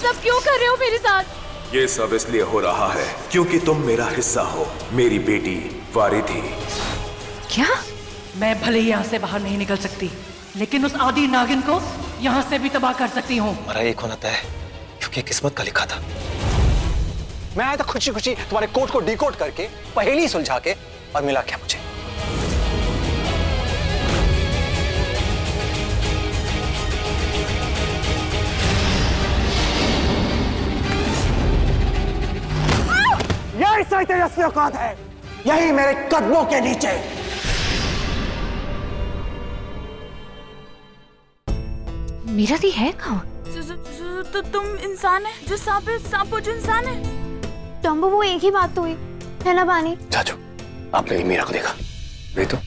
सब क्यों कर रहे हो मेरे साथ? ये सब इसलिए हो रहा है क्योंकि तुम मेरा हिस्सा हो, मेरी बेटी वारिधि। क्या? मैं भले ही यहाँ से बाहर नहीं निकल सकती, लेकिन उस आदि नागिन को यहाँ से भी तबाह कर सकती हूँ। हमारा एक होना तय है, क्योंकि किस्मत का लिखा था। मैं आया था खुशी खुशी तुम्हारे कोड को डिकोड करके, पहेली सुलझा के, और मिला क्या मुझे? यही सही तेजस्वी औकात है, यही मेरे कदमों के नीचे। मेरा दी है कहाँ? तो तुम इंसान है जो सांप है, सांप जो इंसान है। टॉम्बो, वो एक ही बात तो हुई है ना बानी? चाचू, आपने मीरा को देखा? तो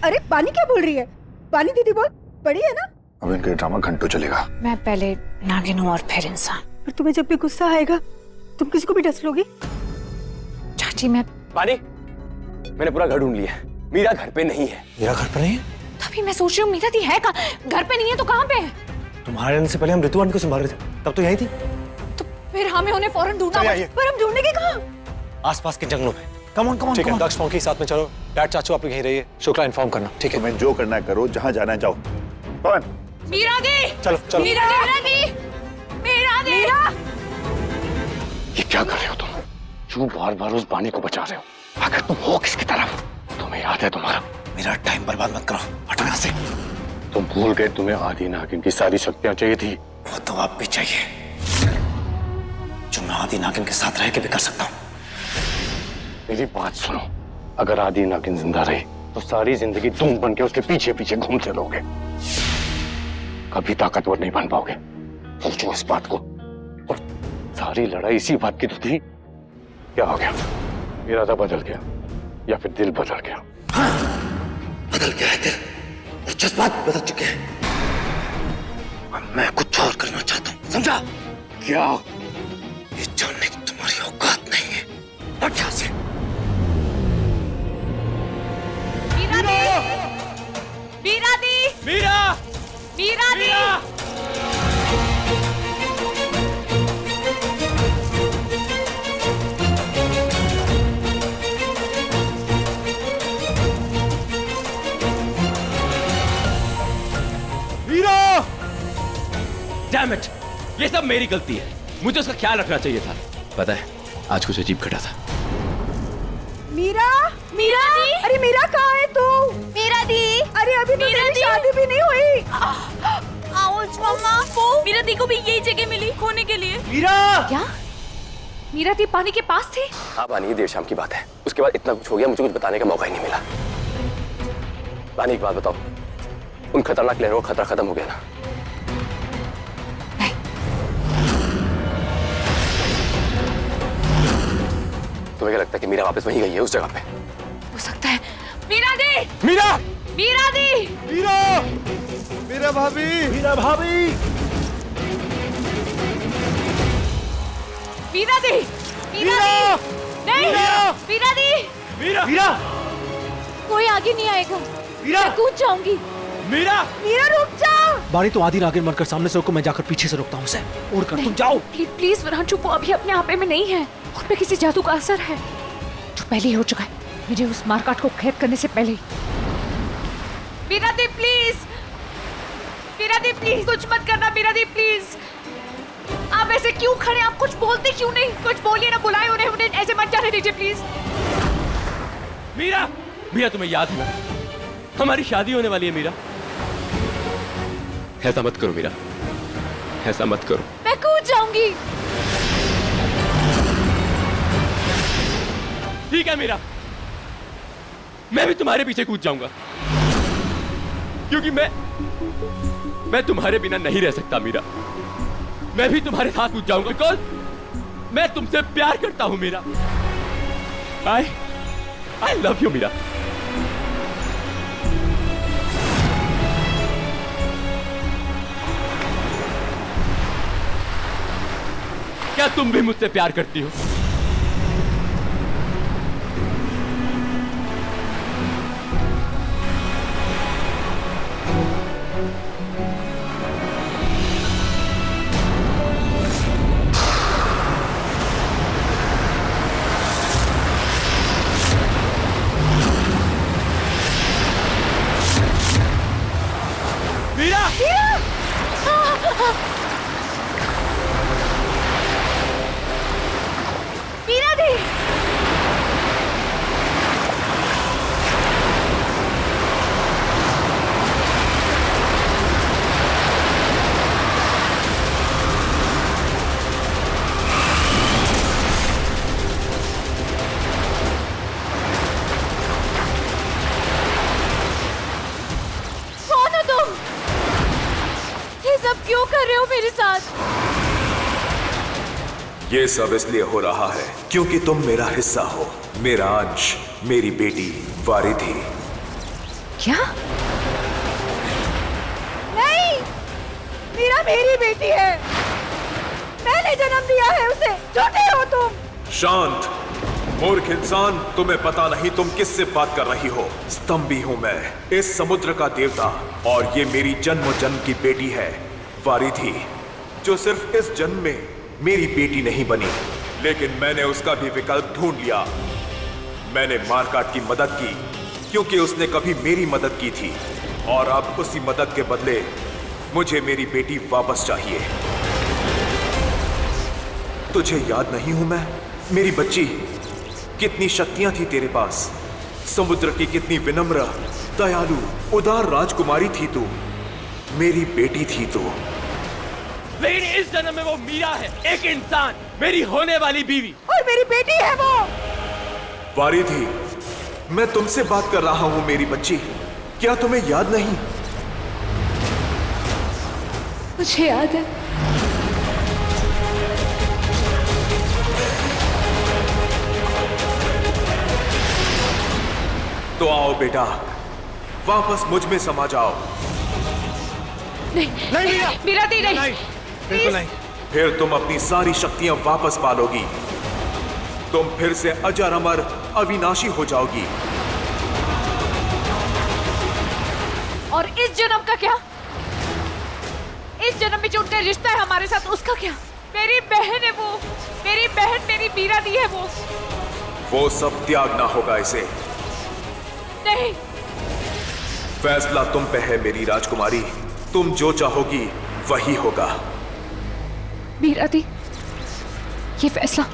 अरे बानी क्या बोल रही है? बानी दीदी बोल बड़ी है ना। अब इनका ड्रामा घंटों चलेगा। मैं पहले नागिन हूँ और फिर इंसान। पर तुम्हें जब भी गुस्सा आएगा तुम किसी को भी डस लोगी। चाची मैं बानी, मैंने पूरा घर ढूंढ लिया है, मीरा घर पे नहीं है। मीरा घर पर नहीं है? तभी मैं सोच रही हूँ मीरा दी है कहाँ? घर पे नहीं है तो कहाँ पे है? तुम्हारे आने से पहले हम ऋतु आंटी को संभाल रहे थे, तब तो यही थी। तो फिर हमें उन्हें फौरन ढूंढना होगा। पर हम ढूंढने के कहाँ? आसपास के जंगलों में। कम ऑन, ठीक है, दक्ष फोंकी साथ में चलो। डैड चाचू आप लोग यहीं रहिए, शुक्ला इन्फॉर्म करना। ठीक है, तुम्हें जो करना है करो, जहाँ जाना है जाओ। कौन? मीरा दी! चलो चलो। मीरा दी! मीरा दी! ये क्या कर रहे हो तुम? क्यों बार बार उस बानी को बचा रहे हो? आखिर तुम हो किसकी तरफ? तुम्हें याद है तुम्हारा? मेरा टाइम बर्बाद मत करो, हटो यहाँ से। तुम भूल गए तुम्हें आदि नागिन की सारी शक्तियां चाहिए थी। वो तो आप भी चाहिए, जो मैं आदि नागिन के साथ रह के भी कर सकता हूँ। मेरी बात सुनो, अगर आदि नागिन जिंदा रही तो सारी जिंदगी तुम बन के उसके पीछे पीछे घूमते रहोगे, कभी ताकतवर नहीं बन पाओगे। सोचो इस बात को। और सारी लड़ाई इसी बात की तो थी। क्या हो गया? इरादा बदल गया या फिर दिल बदल गया? बदल गया है दिल, और जज्बात बदल चुके हैं। अब मैं कुछ और करना चाहता हूँ, समझा? क्या? ये जानने की तुम्हारी औकात नहीं है। हट यहाँ से। मीरा दी! मीरा दी! मीरा! मीरा दी! डैम इट, ये सब मेरी गलती है। मुझे उसका ख्याल रखना चाहिए था। पता है, आज कुछ अजीब घटा था। मीरा! मीरा दी! अरे मीरा कहाँ है तू? मीरा दी! अरे अभी तो तेरी शादी भी नहीं हुई। आउच मम्मा, मीरा दी को भी यही जगह मिली खोने के लिए। मीरा! क्या? मीरा दी पानी के पास थी? हाँ बानी, देर शाम की बात है। उसके बाद इतना कुछ हो गया, मुझे कुछ बताने का मौका ही नहीं मिला। बानी एक बात बताओ, उन खतरनाक लहरों का खतरा खत्म हो गया ना? तुम्हें क्या लगता है कि मीरा वापस वहीं गई है, उस जगह पे? हो सकता है। मीरा दी! मीरा! मीरा दी! मीरा! मीरा भाभी! मीरा भाभी! मीरा दी! मीरा दी! नहीं! मीरा दी! मीरा! मीरा! कोई आगे नहीं आएगा। मैं कूद जाऊंगी। मीरा! मीरा रुक जा। बानी, तो आदि नागिन मरकर सामने से रुको, मैं जाकर पीछे से रोकता हूँ उसे। उड़कर तुम जाओ। प्लीज प्लीज वरहान, चुप, वो अभी अपने आपे में नहीं है। उस पे किसी जादू का असर है जो पहले ही हो चुका है, मुझे उस मारकाट को कैद करने से पहले ही। मीरा दी प्लीज! मीरा दी प्लीज, कुछ मत करना। मीरा दी प्लीज! आप ऐसे क्यों खड़े? आप कुछ बोलते क्यों नहीं? कुछ बोलिए ना, बुलाए उन्हें, उन्हें ऐसे मत जाने दीजिए प्लीज। मीरा! मीरा, तुम्हें याद है ना, हमारी शादी होने वाली है। मीरा, ऐसा मत करो। मीरा, ऐसा मत करो। मैं कूद जाऊंगी। ठीक है मीरा, मैं भी तुम्हारे पीछे कूद जाऊंगा, क्योंकि मैं तुम्हारे बिना नहीं रह सकता। मीरा, मैं भी तुम्हारे साथ कूद जाऊंगा, बिकॉज़ मैं तुमसे प्यार करता हूं। Meera, I love you. Meera, क्या तुम भी मुझसे प्यार करती हो? मीरा दी, कौन हो तुम? ये सब क्यों कर रहे हो मेरे साथ? ये सब इसलिए हो रहा है क्योंकि तुम मेरा हिस्सा हो, मेरा अंश, मेरी बेटी वारिधी। क्या? नहीं, मीरा मेरी बेटी है, मैंने जन्म दिया है उसे। झूठे हो तुम। शांत मूर्ख इंसान, तुम्हें पता नहीं तुम किससे बात कर रही हो। स्तंभी हूं मैं, इस समुद्र का देवता, और ये मेरी जन्म जन्म की बेटी है वारिधी, जो सिर्फ इस जन्म में मेरी बेटी नहीं बनी, लेकिन मैंने उसका भी विकल्प ढूंढ लिया। मैंने मारकाट की मदद की क्योंकि उसने कभी मेरी मदद की थी, और अब उसी मदद के बदले मुझे मेरी बेटी वापस चाहिए। तुझे याद नहीं हूं मैं, मेरी बच्ची? कितनी शक्तियां थी तेरे पास, समुद्र की कितनी विनम्र, दयालु, उदार राजकुमारी थी तू, मेरी बेटी थी तू। लेकिन इस जन्म में वो मीरा है, एक इंसान, मेरी होने वाली बीवी। और मेरी बेटी है वो। वारिधी, मैं तुमसे बात कर रहा हूं मेरी बच्ची, क्या तुम्हें याद नहीं? मुझे याद है। तो आओ बेटा, वापस मुझ में समा जाओ। नहीं, मीरा दी नहीं, बिल्कुल नहीं। फिर तुम अपनी सारी शक्तियां वापस पालोगी, तुम फिर से अजर अमर अविनाशी हो जाओगी। और इस जन्म का क्या? इस जन्म में जो उनका रिश्ता है हमारे साथ, उसका क्या? मेरी बहन है वो, मेरी बहन, मेरी मीरा दी है वो सब त्यागना होगा इसे। नहीं, फैसला तुम पे है मेरी राजकुमारी, तुम जो चाहोगी वही होगा। मीरा दी, ये फैसला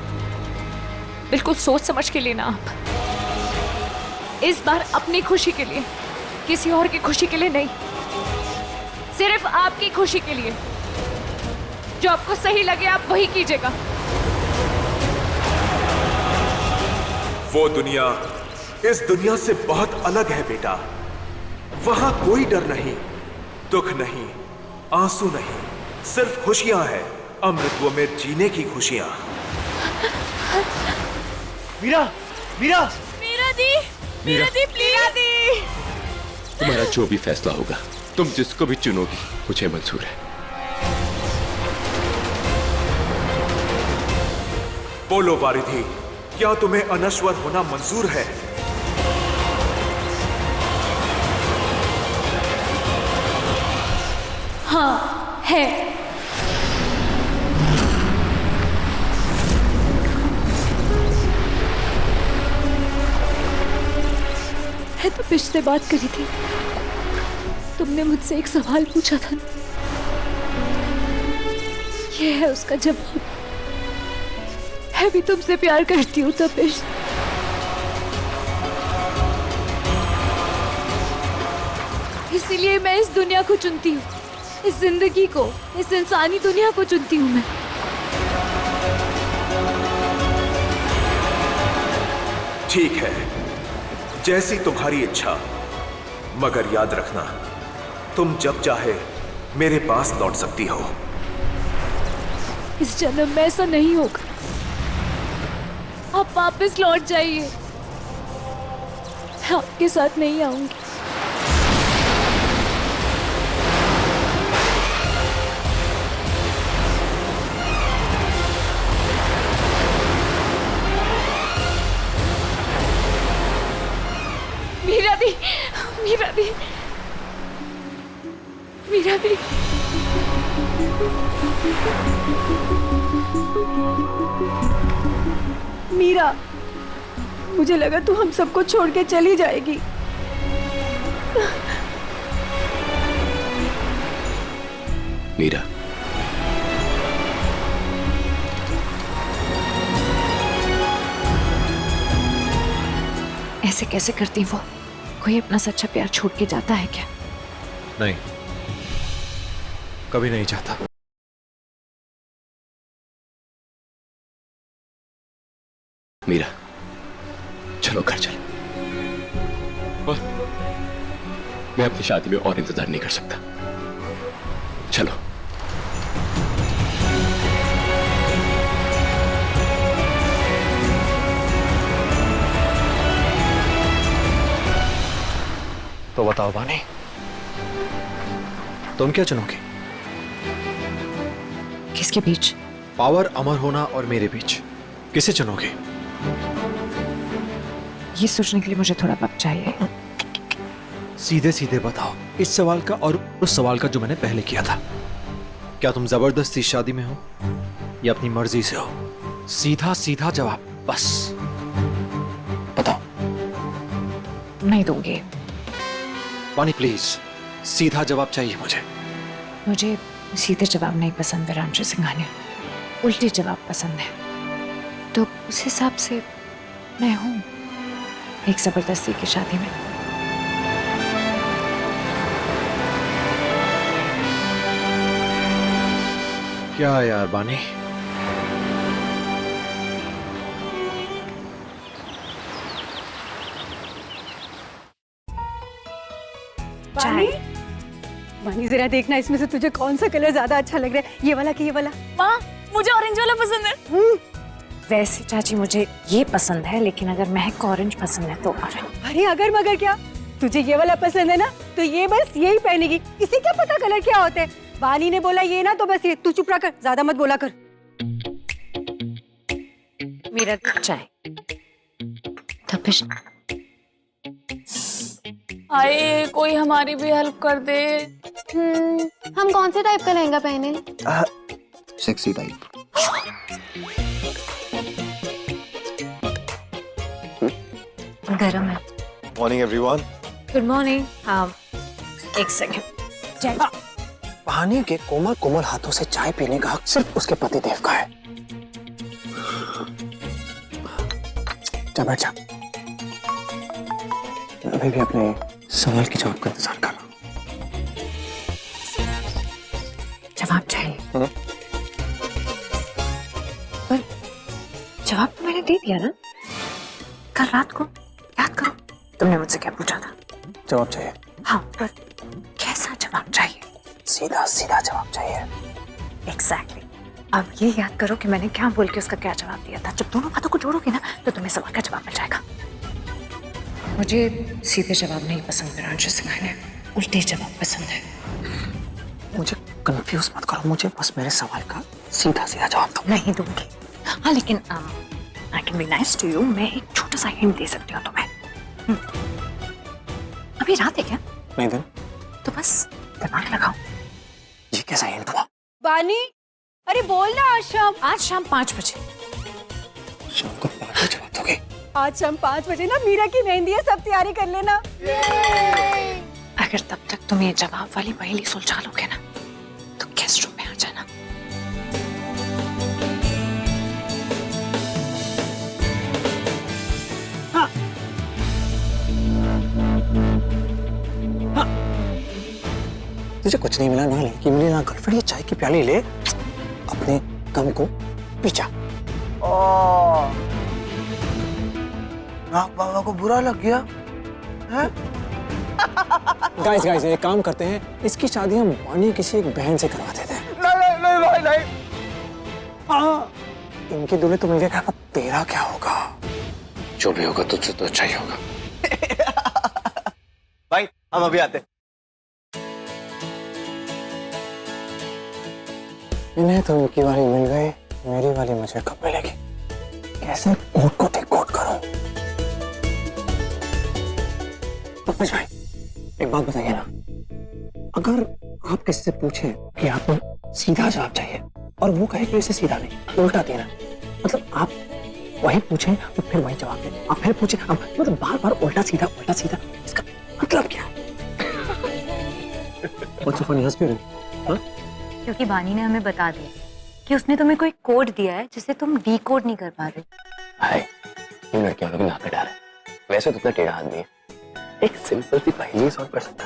बिल्कुल सोच समझ के लेना आप। इस बार अपनी खुशी के लिए, किसी और की खुशी के लिए नहीं, सिर्फ आपकी खुशी के लिए। जो आपको सही लगे आप वही कीजिएगा। वो दुनिया इस दुनिया से बहुत अलग है बेटा। वहां कोई डर नहीं, दुख नहीं, आंसू नहीं, सिर्फ खुशियां हैं, अमृतत्व में जीने की खुशियां। मीरा, मीरा, मीरा दी, मीरा दी, मीरा दी। तुम्हारा जो भी फैसला होगा, तुम जिसको भी चुनोगी, मुझे मंजूर है। बोलो वारिधी, क्या तुम्हें अनश्वर होना मंजूर है? हाँ, है। मैं तो पिछले बात करी थी, तुमने मुझसे एक सवाल पूछा था, ये है उसका जवाब। मैं भी तुमसे प्यार करती हूँ तपिश। इसीलिए मैं इस दुनिया को चुनती हूँ, इस जिंदगी को, इस इंसानी दुनिया को चुनती हूँ मैं। ठीक है, जैसी तुम्हारी इच्छा, मगर याद रखना, तुम जब चाहे मेरे पास लौट सकती हो। इस जन्म में ऐसा नहीं होगा, आप वापस लौट जाइए, मैं आपके साथ नहीं आऊंगी। मीरा दी, मीरा दी, मीरा दी। मीरा, मुझे लगा तू हम सबको छोड़ के चली जाएगी। मीरा, ऐसे कैसे करती वो? कोई अपना सच्चा प्यार छोड़ के जाता है क्या? नहीं, कभी नहीं चाहता। मीरा, चलो घर चलो। और मैं अपनी शादी में और इंतजार नहीं कर सकता। चलो। तो बताओ बानी, तुम क्या चुनोगे? किसके बीच? पावर अमर होना और मेरे बीच, किसे चुनोगे? ये सोचने के लिए मुझे थोड़ा वक्त चाहिए। सीधे सीधे बताओ, इस सवाल का और उस सवाल का जो मैंने पहले किया था। क्या तुम जबरदस्ती शादी में हो या अपनी मर्जी से हो? सीधा सीधा जवाब, बस बताओ। नहीं दूंगी। वानी प्लीज, सीधा जवाब चाहिए मुझे। मुझे सीधे जवाब नहीं पसंद विरांशु सिंघानिया, उल्टे जवाब पसंद है। तो उस हिसाब से मैं हूं एक जबरदस्ती की शादी में। क्या यार बानी, बानी, बानी जरा देखना इसमें से तुझे कौन सा कलर ज्यादा अच्छा लग रहा है, ये वाला कि ये वाला? माँ, मुझे ऑरेंज वाला पसंद है। वैसे चाची मुझे ये पसंद है, लेकिन अगर महक ऑरेंज पसंद है तो ऑरेंज। अरे अगर मगर क्या, तुझे ये वाला पसंद है ना तो ये बस यही पहनेगी। इसे क्या पता कलर क्या होता है? बानी ने बोला ये ना तो बस ये। तू चुप रहा कर, ज्यादा मत बोला कर। मेरा चाय तपिश। आए कोई हमारी भी हेल्प कर दे। हम कौन से टाइप का लहंगा पहने? Sexy type. गरम है। Morning everyone. Good morning. हाँ, एक सेकंड। पानी के कोमल कोमल हाथों से चाय पीने का हक सिर्फ उसके पति देव का है। जा बैठ जा। अभी भी अपने सवाल के जवाब का इंतजार कर रहा हूं। जवाब चाहिए? पर जवाब तो मैंने दे दिया ना कल रात को, याद करो। तुमने मुझसे क्या पूछा था? जवाब चाहिए। हाँ, पर कैसा जवाब चाहिए? सीधा सीधा जवाब चाहिए। एग्जैक्टली। अब ये याद करो कि मैंने क्या बोल के उसका क्या जवाब दिया था। जब दोनों बातों को जोड़ोगे ना तो तुम्हें सवाल का जवाब मिल जाएगा। मुझे सीधे जवाब नहीं पसंद विरांशु सिंघानिया, उल्टे जवाब पसंद है। मुझे कंफ्यूज मत करो, मुझे बस मेरे सवाल का सीधा सीधा जवाब दो। नहीं दूंगी। हाँ, लेकिन I can be nice to you. मैं एक छोटा सा हिंट दे सकती हूँ तुम्हें। अभी रात है क्या? नहीं दिन। तो बस दिमाग लगाओ। ये कैसा हिंट हुआ? बानी, अरे बोल ना। आज शाम 5 बजे। शाम को 5 बजे बात होगी। आज शाम 5 बजे ना मीरा की मेहंदी है, सब तैयारी कर लेना। अगर तब तक तुम ये जवाब वाली पहेली सुलझा लोगे ना तो गेस्ट रूम में आ जाना। तुझे कुछ नहीं मिला, ना लड़की मिली ना गर्लफ्रेंड। ये चाय की प्याली ले, अपने गम को पीछा। नाग बाबा को बुरा लग गया है? गाइस गाइस एक काम करते हैं, इसकी शादी हम बानी किसी एक बहन से करवा देते हैं। नहीं नहीं भाई नहीं। हाँ, इनके दूल्हे तो मिल गए, अब तेरा क्या होगा? जो भी होगा तुझसे तो अच्छा ही होगा। भाई हम अभी आते। इन्हें तो इनकी वाली मिल गई, मेरी वाली मुझे कब मिलेगी? कैसे कोट को ठीक कोट करूं? तपिश भाई, एक बात बताइए ना, अगर आप किसी से पूछे कि आपको सीधा जवाब चाहिए और वो कहे कि इसे सीधा नहीं, उल्टा देना, मतलब आप वही पूछें तो फिर वही जवाब दें, आप फिर पूछें, आप मतलब बार बार उल्टा सीधा, इसका मतलब क्या है? What's so funny, हंस क्यों रहे? हाँ? क्योंकि बानी ने हमें बता दिया कि उसने तुम्हें कोई कोड दिया है जिसे तुम डीकोड नहीं कर पा रहे। भाई, ये लड़कियां कभी ना पे डाले। वैसे तो इतना टेढ़ा आदमी है, एक सिंपल सी पहेली सॉल्व कर सकता।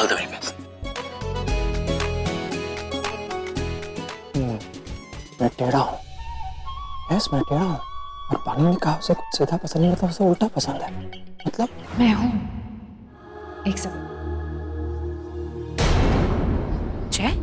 All the very best. मैं टेढ़ा हूँ, यस मैं टेढ़ा हूँ, और पानी ने कहा उसे कुछ सीधा पसंद नहीं, मतलब उसे उल्टा पसंद है। मतलब मैं हूं एक सेकंड। जय,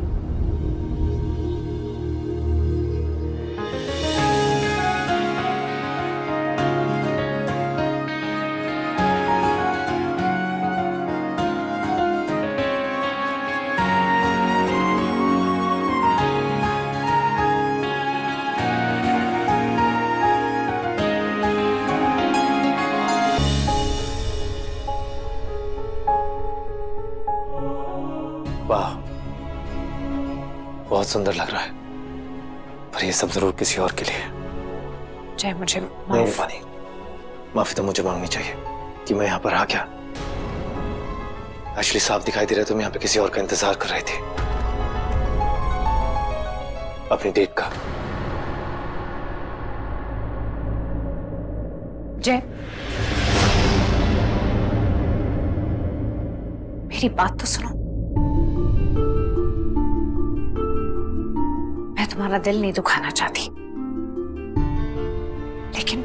वाह, बहुत सुंदर लग रहा है, पर ये सब जरूर किसी और के लिए है। जय मुझे नहीं पानी, माफी तो मुझे मांगनी चाहिए कि मैं यहाँ पर आ गया। एक्चुअली साफ दिखाई दे रहा है तुम यहाँ पे किसी और का इंतजार कर रहे थे, अपनी डेट का। जय, मेरी बात तो सुनो। मैं तुम्हारा दिल नहीं दुखाना चाहती, लेकिन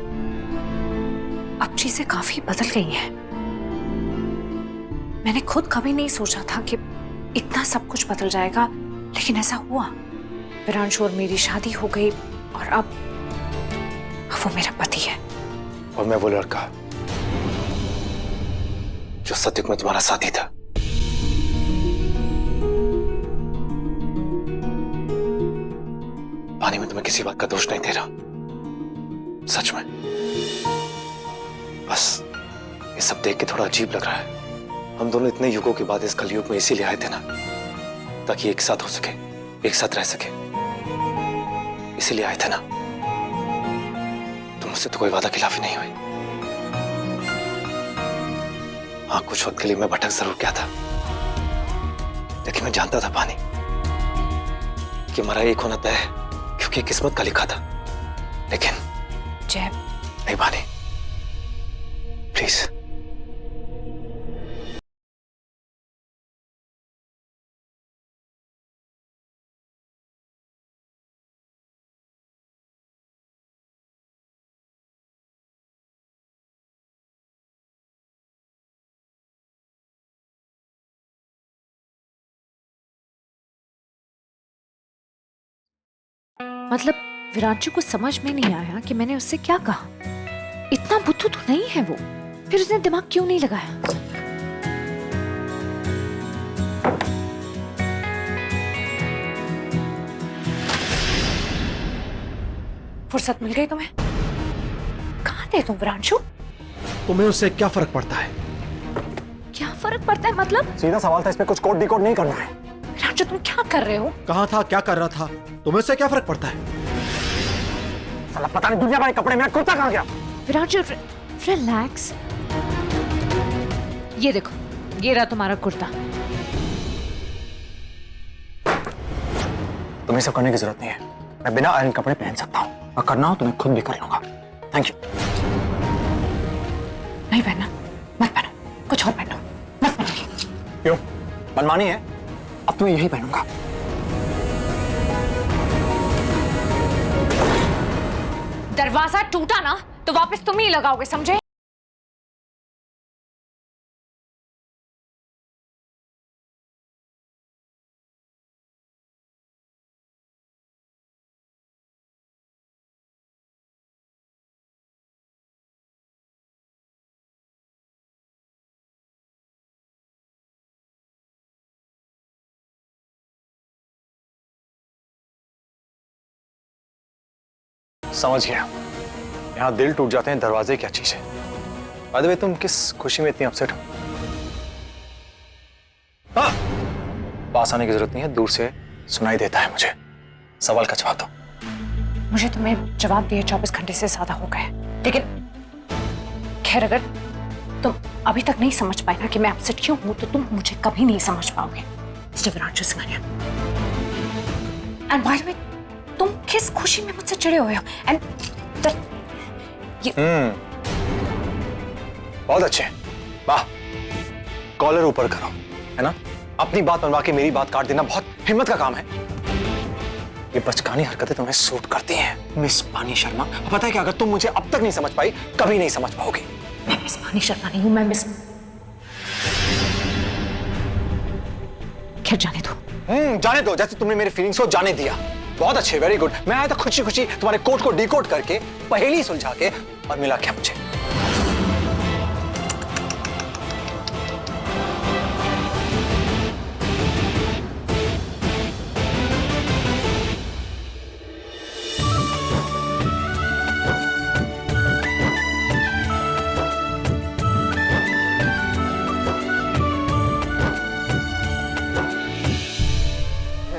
अब चीजें काफी बदल गई हैं। मैंने खुद कभी नहीं सोचा था कि इतना सब कुछ बदल जाएगा, लेकिन ऐसा हुआ। विरांशु और मेरी शादी हो गई, और अब वो मेरा पति है। और मैं वो लड़का जो सत्युग में तुम्हारा साथी था। पानी में तुम्हें किसी बात का दोष नहीं दे रहा, सच में। बस ये सब देख के थोड़ा अजीब लग रहा है। हम दोनों इतने युगों के बाद इस कलयुग में इसीलिए आए थे ना, ताकि एक साथ हो सके, एक साथ रह सके, इसीलिए आए थे ना। तुमसे तो कोई वादा खिलाफी नहीं हुई। हाँ, कुछ वक्त के लिए मैं भटक जरूर गया था, लेकिन मैं जानता था पानी कि हमारा एक होना तय है, क्योंकि किस्मत का लिखा था। लेकिन जय, नहीं पानी, प्लीज। मतलब विरांशु को समझ में नहीं आया कि मैंने उससे क्या कहा। इतना बुद्धू तो नहीं है वो, फिर उसने दिमाग क्यों नहीं लगाया? फुर्सत मिल गई तुम्हें? कहाँ थे तुम विरांशु? तुम्हें उससे क्या फर्क पड़ता है? क्या फर्क पड़ता है मतलब? सीधा सवाल था, इसमें कुछ कोड डिकोड नहीं करना है। विरांशु तुम क्या कर रहे हो? कहाँ था, क्या कर रहा था, तुम्हें उससे क्या फर्क पड़ता है? साला पता नहीं दुनिया भर कपड़े, मेरा कुर्ता कहाँ गया? विरांशु रिलैक्स। ये देखो, ये रहा तुम्हारा कुर्ता। तुम्हें सब करने की जरूरत नहीं है, मैं बिना आयरन कपड़े पहन सकता हूँ, और करना हो तो मैं खुद भी कर लूंगा। Thank you. नहीं पहनना, मत पहनो, कुछ और पहनो, मत पहनो। क्यों, मनमानी है? अब तो मैं यही पहनूंगा। दरवाजा टूटा ना तो वापस तुम ही लगाओगे, समझे? समझ गया, यहाँ दिल टूट जाते हैं, दरवाजे क्या चीज है? बाय द वे, तुम किस खुशी में इतनी अपसेट हो? हाँ, पास आने की जरूरत नहीं है, दूर से सुनाई देता है मुझे। सवाल का जवाब दो। मुझे तुम्हें जवाब दिए 24 घंटे से ज्यादा हो गए, लेकिन खैर, अगर तुम अभी तक नहीं समझ पाए ना कि मैं अपसेट क्यों हूं, तो तुम मुझे कभी नहीं समझ पाओगे। Viranshu Singhania. And by the way, तुम किस खुशी में मुझसे चिढ़े हुए हो? एंड बहुत अच्छे, वाह। कॉलर ऊपर करो, है ना? अपनी बात मनवा के मेरी बात काट देना बहुत हिम्मत का काम है। ये बचकानी हरकतें तुम्हें सूट करती हैं, मिस पानी शर्मा। पता है कि अगर तुम मुझे अब तक नहीं समझ पाई, कभी नहीं समझ पाओगी। मैं मिस पानी शर्मा नहीं हूं, मैं मिस, खैर जाने दो। जाने दो, जैसे तुमने मेरे फीलिंग्स को जाने दिया। बहुत अच्छे, वेरी गुड। मैं आया था खुशी खुशी तुम्हारे कोड को डिकोड करके, पहेली सुलझा के, और मिला क्या मुझे?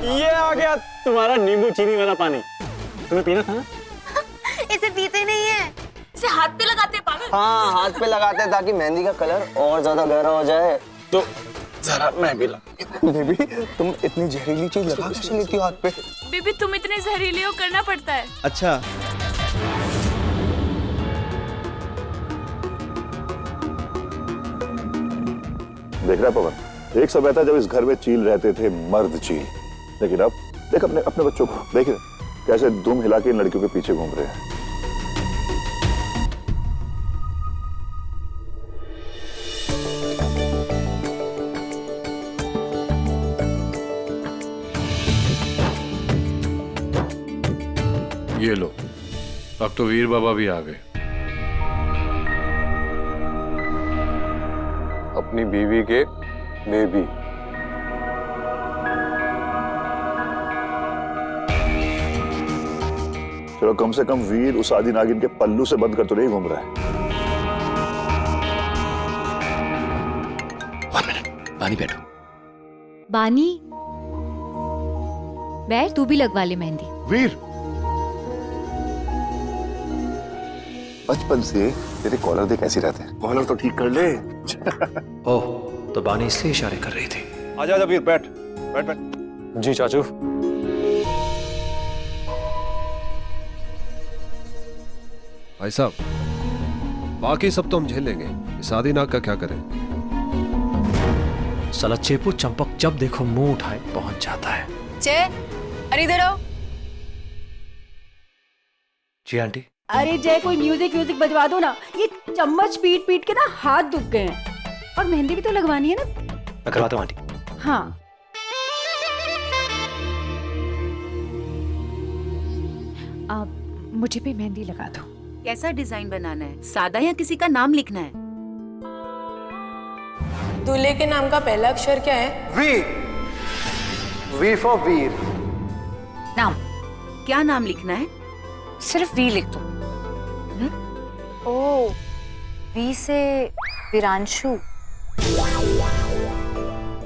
ये आ गया तुम्हारा नींबू चीनी वाला पानी। तुम्हें पीना था ना? इसे पीते नहीं है, इसे हाथ पे लगाते हैं पागल। हाँ, हाथ पे लगाते हैं ताकि मेहंदी का कलर और ज्यादा गहरा हो जाए। तो जरा मैं भी बेबी, तुम इतनी जहरीली चीज लगा कैसे लेती हो हाथ पे? बेबी तुम इतने जहरीले हो, करना पड़ता है। अच्छा, देख रहा पवन, एक समय था जब इस घर में चील रहते थे, मर्द चील। लेकिन अब देख अपने अपने बच्चों को, देख कैसे दुम हिला के इन लड़कियों के पीछे घूम रहे हैं। ये लो, अब तो वीर बाबा भी आ गए। अपनी बीवी के बेबी। चलो कम से कम वीर उस आदि नागिन के पल्लू से बंद कर तो नहीं घूम रहा है। 1 मिनट, बानी बैठो। बानी, बैठ, तू भी लगवा ले मेहंदी। वीर, बचपन से तेरे कॉलर देख ऐसे रहते हैं, कॉलर तो ठीक कर ले। ओह, तो बानी इसलिए इशारे कर रही थी। आजा आजा वीर, बैठ बैठ बैठ। जी चाचू। भाई साहब, बाकी सब तो हम झेल लेंगे, इस आदि नाग का क्या करें? साला चेपू चंपक जब देखो मुंह उठाए पहुंच जाता है। अरे इधर आओ। जी आंटी। अरे जय, कोई म्यूजिक बजवा दो ना। ये चम्मच पीट पीट के ना हाथ दुख गए हैं। और मेहंदी भी तो लगवानी है ना? मैं करवाता हूँ आंटी। हाँ। मुझे भी मेहंदी लगा दो। कैसा डिजाइन बनाना है, सादा या किसी का नाम लिखना है? दूल्हे के नाम का पहला अक्षर क्या है? वी। वी फॉर वीर। नाम? क्या नाम लिखना है? सिर्फ वी लिख दो। ओ, वी से विरांशु।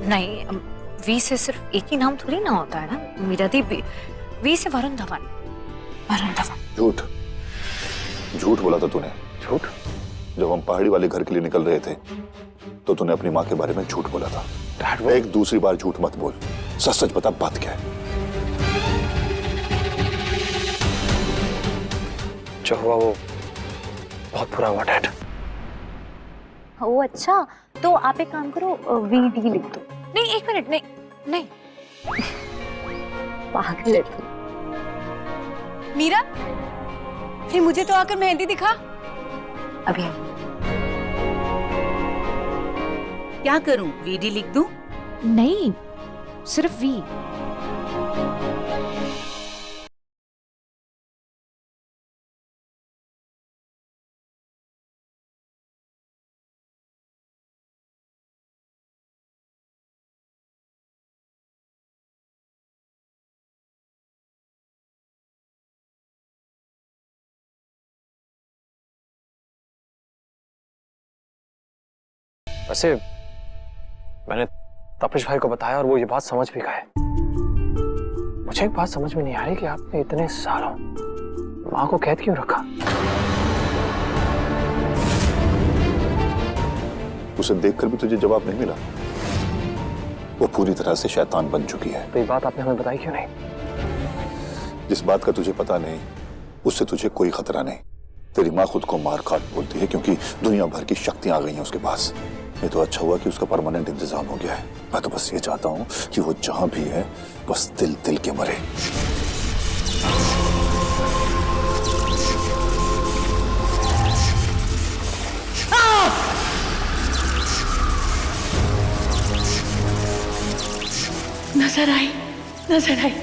नहीं, वी से सिर्फ एक ही नाम थोड़ी ना होता है ना। मेरा दी वी से वरुण धवन। वरुण धवन। झूठ झूठ बोला था तूने। झूठ? जब हम पहाड़ी वाले घर के लिए निकल रहे थे तो तूने अपनी माँ के बारे में झूठ बोला था। एक दूसरी बार झूठ मत बोल, सच सच बता बात क्या है। जो हुआ वो बहुत बुरा हुआ डैड। ओ अच्छा, तो आप एक काम करो, VD लिख दो। नहीं, एक मिनट, नहीं नहीं। पागल है तू। मीरा, फिर मुझे तो आकर मेहंदी दिखा। अभी क्या करूं, VD लिख दूं? नहीं, सिर्फ वी। वैसे मैंने तपिश भाई को बताया और वो ये बात समझ भी गए। मुझे एक बात समझ में नहीं आ रही कि आपने इतने सालों माँ को कैद क्यों रखा? उसे देखकर भी तुझे जवाब नहीं मिला? वो पूरी तरह से शैतान बन चुकी है। तो ये बात आपने हमें बताई क्यों नहीं? जिस बात का तुझे पता नहीं उससे तुझे कोई खतरा नहीं। तेरी माँ खुद को मार काट बोलती है क्योंकि दुनिया भर की शक्तियां आ गई हैं उसके पास। ये तो अच्छा हुआ कि उसका परमानेंट इंतजाम हो गया है। मैं तो बस ये चाहता हूँ कि वो जहां भी है बस दिल दिल के मरे। नजर आई, नजर आई।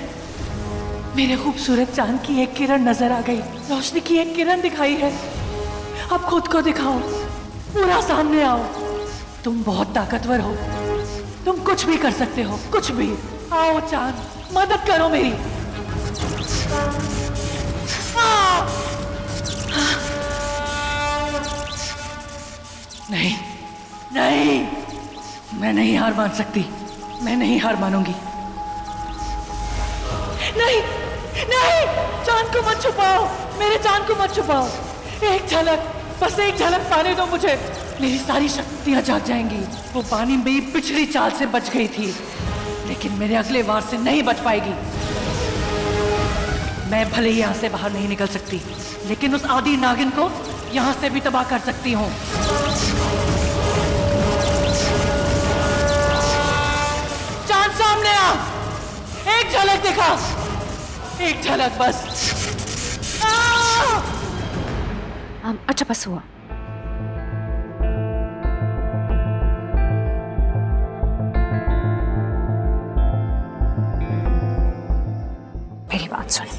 मेरे खूबसूरत चांद की एक किरण नजर आ गई। रोशनी की एक किरण दिखाई है। अब खुद को दिखाओ, पूरा सामने आओ। तुम बहुत ताकतवर हो, तुम कुछ भी कर सकते हो, कुछ भी। आओ चांद, मदद करो मेरी। नहीं, नहीं, मैं नहीं हार मान सकती। मैं नहीं हार मानूंगी। नहीं, नहीं, चांद को मत छुपाओ, मेरे चांद को मत छुपाओ। एक झलक, बस एक झलक पाने दो मुझे। मेरी सारी शक्तियां जाग जाएंगी। वो पानी मेरी पिछली चाल से बच गई थी, लेकिन मेरे अगले वार से नहीं बच पाएगी। मैं भले ही यहां से बाहर नहीं निकल सकती, लेकिन उस आदि नागिन को यहां से भी तबाह कर सकती हूँ। चांद सामने आ, एक झलक दिखा, एक झलक बस। अच्छा बस हुआ। मेरी बात सुनो,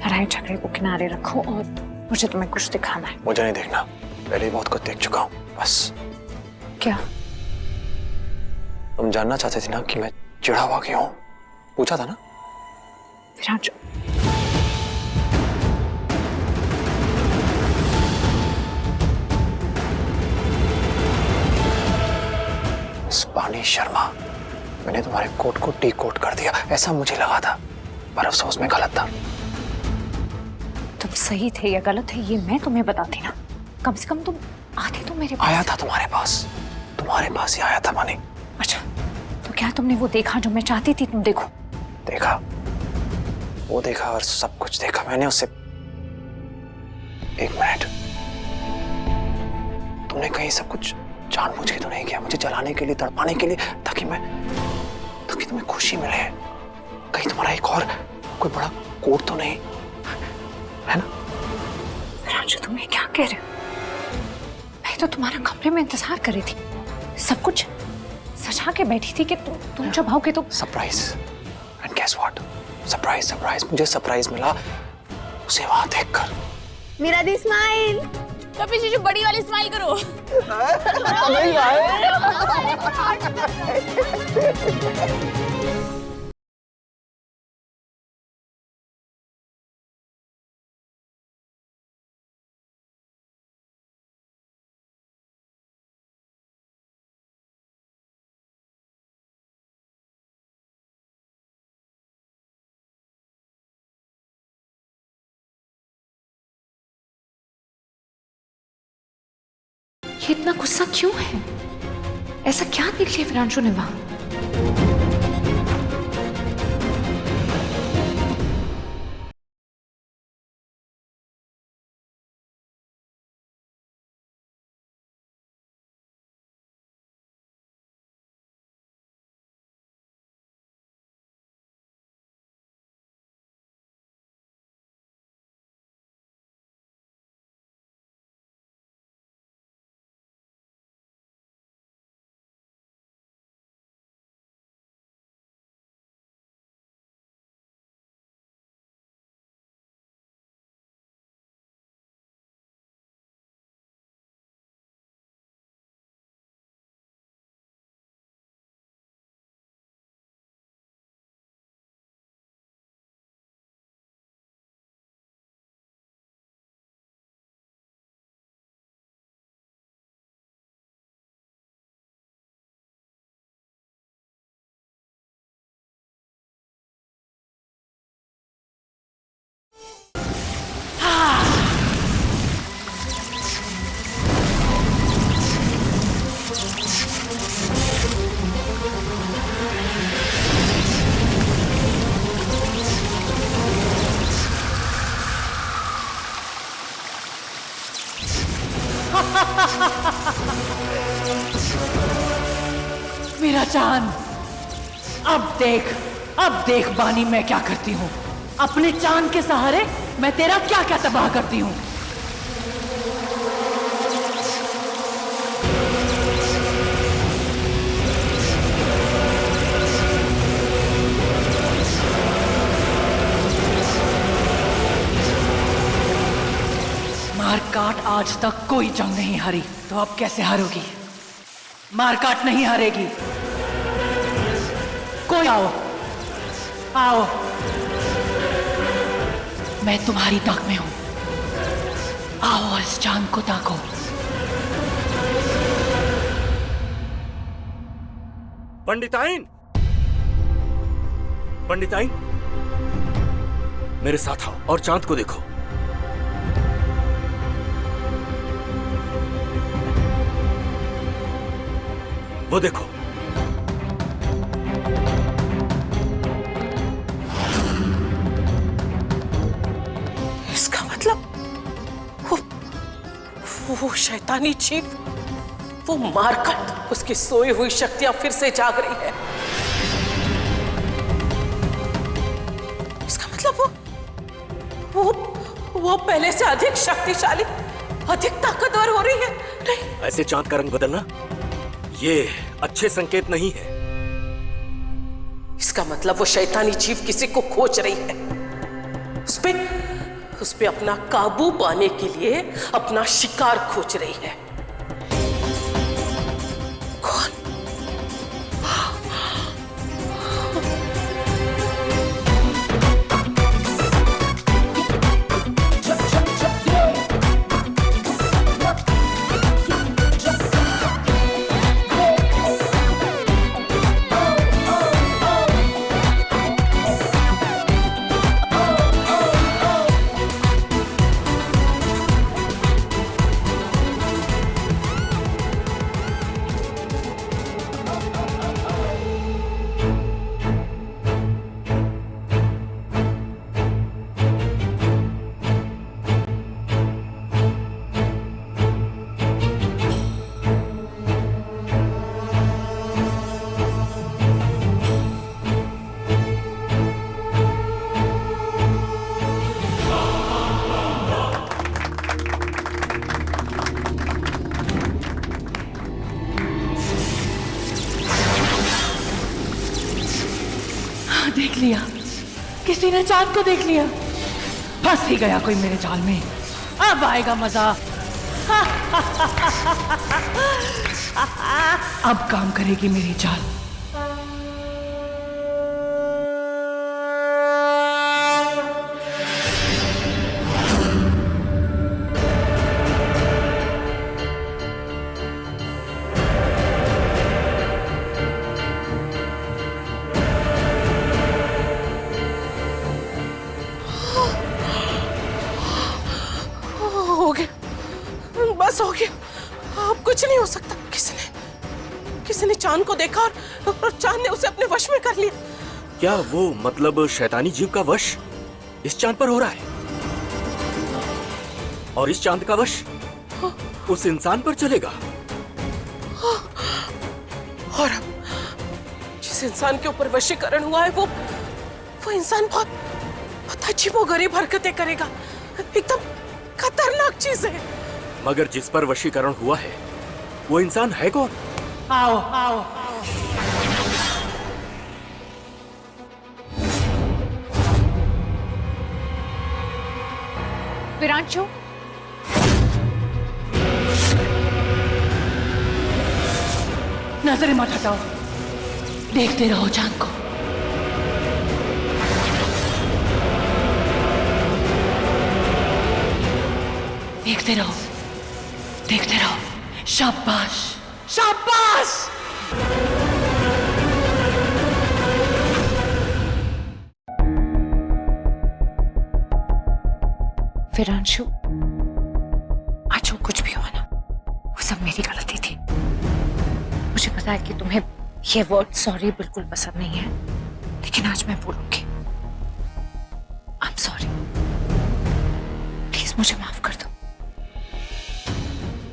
लड़ाई झगड़े को किनारे रखो और मुझे तुम्हें कुछ दिखाना है। मुझे नहीं देखना, पहले ही बहुत कुछ देख चुका हूँ। बस। क्या? तुम जानना चाहते थे ना कि मैं चिढ़ा हुआ क्यों हूं? पूछा था ना? विरांशु, पानी शर्मा, मैंने तुम्हारे कोट को टी कोट कर दिया, ऐसा मुझे लगा था, पर अफसोस में गलत था। तुम सही थे या गलत थे ये मैं तुम्हें बताती ना। कम से कम तुम आते तो मेरे पास। आया था तुम्हारे पास ही आया था मानी। अच्छा, तो क्या तुमने वो देखा जो मैं चाहती थी तुम देखो? देखा, वो देखा और सब कुछ देखा मैंने उससे। एक मिनट, तुमने कहीं सब कुछ जानबूझ के तो नहीं किया? मुझे जलाने के लिए, तड़पाने के लिए, ताकि तुम्हें खुशी मिले। कहीं तुम्हारा एक और कोई बड़ा कोड तो नहीं है ना? विरांशु, तुम ये क्या कह रहे हो? मैं तो तुम्हारा कमरे में इंतजार कर रही थी, सब कुछ सजा के बैठी थी कि तुम जब आओगे तो। Surprise, and guess what? Surprise, मुझे सरप्राइज मिला उसे वहां देखकर। मेरा दी स्माइल। कभी जीजू बड़ी वाली स्माइल करो। ये इतना गुस्सा क्यों है? ऐसा क्या देख लिया विरांशु ने वहां? मेरा चांद, अब देख बानी मैं क्या करती हूँ। अपने चांद के सहारे मैं तेरा क्या क्या तबाह करती हूँ। मारकाट आज तक कोई जंग नहीं हारी, तो अब कैसे हारोगी? मारकाट नहीं हारेगी। कोई आओ, आओ, मैं तुम्हारी ताक में हूं। आओ और इस चांद को ताको। पंडिताइन, पंडिताइन, मेरे साथ आओ और चांद को देखो। वो देखो, इसका मतलब वो शैतानी जीव, वो मारकाट, उसकी सोई हुई शक्तियां फिर से जाग रही है। इसका मतलब वो पहले से अधिक शक्तिशाली, अधिक ताकतवर हो रही है। नहीं, ऐसे चांद का रंग बदलना ये अच्छे संकेत नहीं है। इसका मतलब वो शैतानी जीव किसी को खोज रही है। उस पे अपना काबू पाने के लिए अपना शिकार खोज रही है। कौन? देख लिया, किसी ने चांद को देख लिया। फंस ही गया कोई मेरे जाल में। अब आएगा मजा। अब काम करेगी मेरी चाल। बस हो गया, अब कुछ नहीं हो सकता। किसी ने चांद को देखा और चांद ने उसे अपने वश में कर लिया। क्या वो मतलब शैतानी जीव का वश इस चांद पर हो रहा है और इस चांद का वश उस इंसान पर चलेगा? और अब जिस इंसान के ऊपर वशीकरण हुआ है वो इंसान बहुत अजीबोगरीब हरकतें करेगा। एकदम खतरनाक चीज है। मगर जिस पर वशीकरण हुआ है वो इंसान है कौन? आओ, आओ, विरांशु, नजरें मत हटाओ, देखते रहो चांद को। देखते रहो, देखते रहो। शाबाश, शाबाश। विरांशु, आज जो कुछ भी हुआ ना, वो सब मेरी गलती थी। मुझे पता है कि तुम्हें ये वर्ड सॉरी बिल्कुल पसंद नहीं है, लेकिन आज मैं बोलूंगी। I am sorry. प्लीज मुझे माफ कर दो।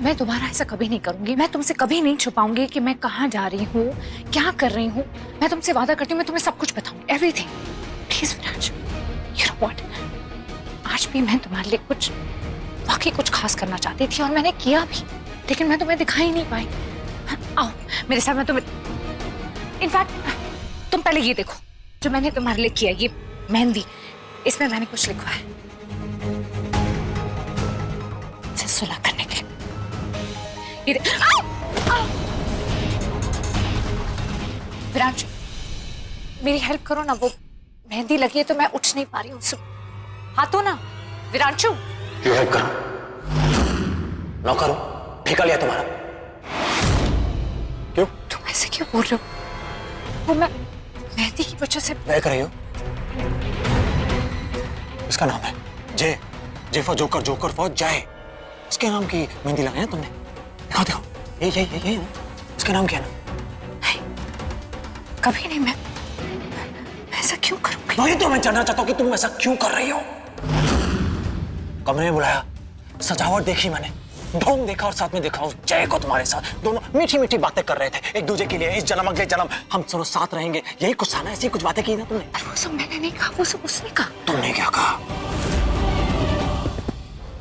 मैं दोबारा ऐसा कभी नहीं करूंगी। मैं तुमसे कभी नहीं छुपाऊंगी कि मैं कहाँ जा रही हूँ, क्या कर रही हूँ। मैं तुमसे वादा करती हूँ, मैं तुम्हें सब कुछ बताऊंगी, everything. Please Viraj, you know what, आज भी मैं तुम्हारे लिए कुछ वाकई कुछ खास करना चाहती थी और मैंने किया भी, लेकिन मैं तुम्हें दिखा ही नहीं पाई। आओ मेरे साथ, मैं तुम्हें, इनफैक्ट तुम पहले ये देखो जो मैंने तुम्हारे लिए किया, ये मेहंदी, इसमें मैंने कुछ लिखा है इसे सुलह करने के लिए। ये विराज, मेरी हेल्प करो ना, वो मेहंदी लगी है तो मैं उठ नहीं पा रही हूँ। हाथों ना विरांशु, क्यों हेल्प करो? नौकर हूं, ठेका लिया तुम्हारा। क्यों? तुम ऐसे क्यों बोल रहे हो? वो मैं मेहंदी की वजह से देख रही हो, इसका नाम है J for joker, joker for जय। इसके नाम की मेहंदी लगाई ना तुमने? दिखाओ दिखाओ, ये इसका नाम क्या है ना? कभी नहीं। मैं ऐसा क्यों करूंगी? वही तो मैं जानना चाहता हूँ कि तुम ऐसा क्यों कर रही हो। कमरे में बुलाया, सजावट देखी मैंने, ढोंग देखा और साथ में देखा उस जय को तुम्हारे साथ। दोनों मीठी मीठी बातें कर रहे थे एक दूसरे के लिए, इस जन्म अगले जन्म हम दोनों साथ रहेंगे, यही कुछ था ना? ऐसी कुछ बातें की ना तुमने? वो सब मैंने नहीं कहा, वो सब उसने कहा। तुमने क्या कहा?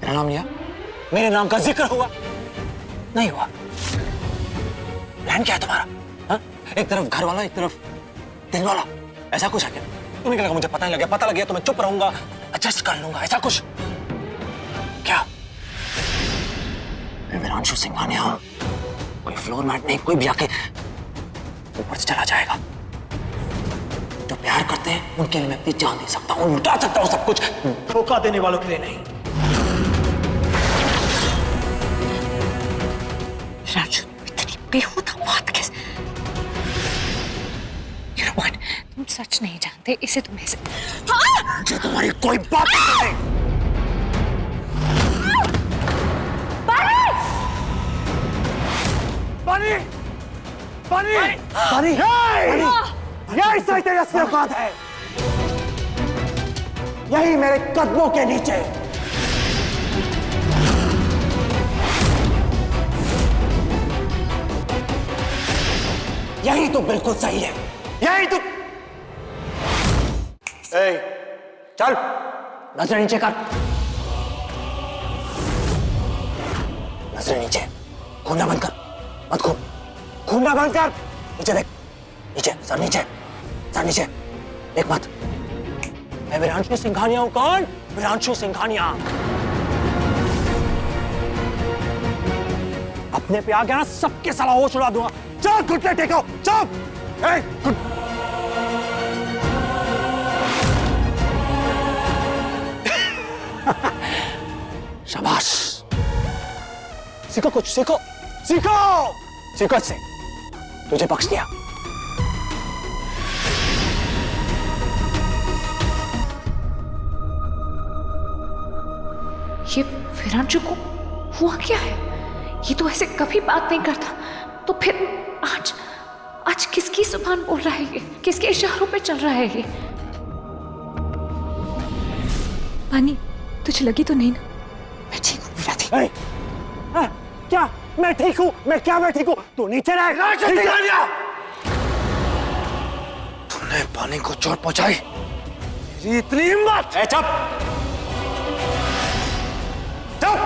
मेरा नाम लिया, मेरे नाम का जिक्र हुआ? नहीं हुआ। प्लान क्या है तुम्हारा? हा? एक तरफ घर वाला, एक तरफ दिल वाला, ऐसा कुछ है क्या? तुम्हें क्या लगा मुझे पता नहीं लगा? पता लग गया तो मैं चुप रहूंगा, एडजस्ट कर लूंगा, ऐसा कुछ क्या? मैं विरांशु सिंघानिया हूं, कोई फ्लोर मैट नहीं, कोई भी आके ऊपर से चला जाएगा। जो प्यार करते हैं उनके लिए मैं अपनी जान दे सकता हूं, लुटा सकता हूं सब कुछ, धोखा देने वालों के लिए नहीं। राजू, इतनी बेहुदा बात कैसे? You know what? तुम सच नहीं जानते इसे, तुम ऐसे मुझे तुम्हारी कोई बात नहीं। पानी पानी पानी, यही सही तेरी असली औकात है, यही मेरे कदमों के नीचे। यही तो बिल्कुल सही है, यही तो। चल नजर नीचे कर, नजर नीचे, खूना बंद कर, मत खून, खूना बंद कर, नीचे देख, नीचे, सर नीचे, सर नीचे देख मत। मैं विरांशु सिंघानिया हूं। कौन? विरांशु सिंघानिया। अपने पे आ गया ना, सबके साला होश उड़ा दूंगा। चल घुटने टेको, चुप। शाबाश, सीखो कुछ, सीखो सीखो सीखो इससे, तुझे बख्श दिया। ये विरांशु को हुआ क्या है? ये तो ऐसे कभी बात नहीं करता, तो फिर आज किसकी जुबान बोल रहा है ये? किसके इशारों पे चल रहा है ये? पानी, तुझे लगी तो नहीं ना? मैं ठीक हूँ विराधी। क्या मैं ठीक हूँ? मैं ठीक हूँ? तू नीचे रह। तूने पानी को चोट पहुंचाई, तेरी इतनी हिम्मत? चुप चुप,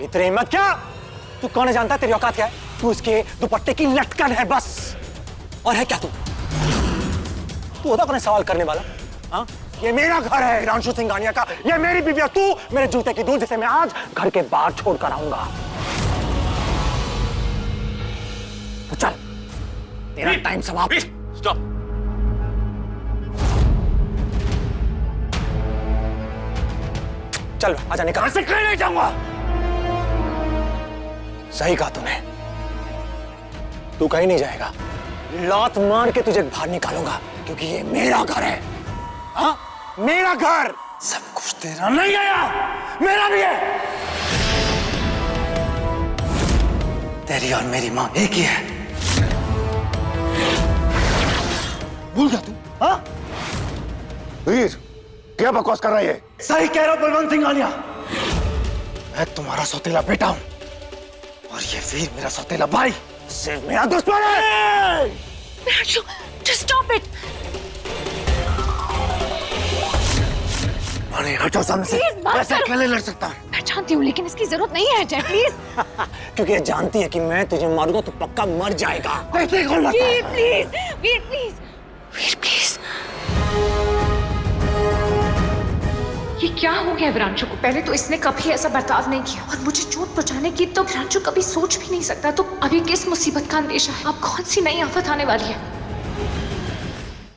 इतनी हिम्मत क्या? तू कौन है जानता है तेरी औकात क्या है? तू इसके दुपट्टे की लटकन है बस, और है क्या तू? तू होता कौन है सवाल करने वाला? हाँ, ये मेरा घर है विरांशु सिंघानिया का, ये मेरी बीवी, तू मेरे जूते की धूल जिसे मैं आज घर के बाहर छोड़ कर आऊंगा। तो चल, तेरा टाइम समाप्त। स्टॉप। चल आजा, निकल। से कहीं नहीं जाऊंगा। सही कहा तूने, तू कहीं नहीं जाएगा। लात मार के तुझे बाहर निकालूंगा, क्योंकि ये मेरा घर है। हाँ, मेरा घर। सब कुछ तेरा नहीं आया, मेरा भी है। तेरी और मेरी मां एक ही है। भूल गया तू? हाँ? वीर, क्या बकवास कर रहा है? सही कह रहा हूं बलवंत सिंघानिया, मैं तुम्हारा सौतेला बेटा हूं और ये वीर मेरा सौतेला भाई सिर्फ मेरा दुश्मन है। Viranshu, just stop it. अरे हटो सामने से, वैसे अकेले लड़ सकता हूँ। मैं जानती हूँ लेकिन इसकी जरूरत नहीं है, जय प्लीज। क्योंकि ये जानती है कि मैं तुझे मारूंगा तो पक्का मर जाएगा। Veer please, Veer please, Veer please. ये क्या हो गया विरांशु को? पहले तो इसने कभी ऐसा बर्ताव नहीं किया और मुझे चोट पहुंचाने की तो विरांशु कभी सोच भी नहीं सकता। तो अभी किस मुसीबत का अंदेशा है? अब कौन सी नई आफत आने वाली है?